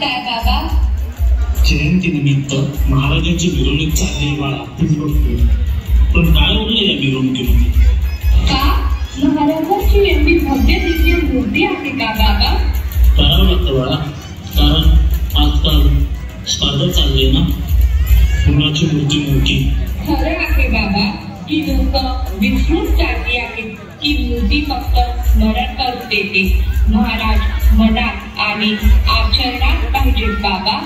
काय बाबा? जयंतीनिमित्त महाराजांची मिरवणूक चालली बाळा, तीच बघतोय. पण काय उरलं या मिरवणुकीमध्ये? का महाराजांची एवढी भव्य दिव्य मूर्ती आहे का बाबा? करावं लागतं बाळा, कारण आजकाल स्पर्धा चालली आहे ना, कुणाची मूर्ती मोठी. खरं आहे बाबा की लोक विसरून चालली आहेत की मूर्ती फक्त स्मरण करून देते. महाराज मनात आणि आचरणात पाहिजेत बाबा.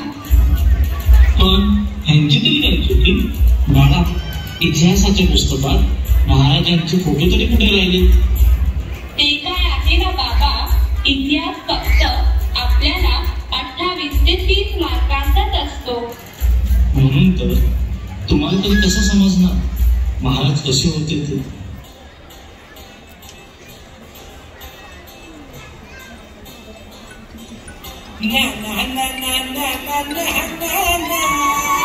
पण ह्यांची तरी काय चुकी बाळा? इतिहासाच्या पुस्तकात महाराजांचे फोटो तरी कुठे राहिले? ते काय आहे ना बाबा, इतिहास फक्त आपल्याला 28 ते 30 मार्कांचाच असतो. म्हणून तर तुम्हाला तरी कसं समजणार महाराज कसे होते ते? na na na na na na na na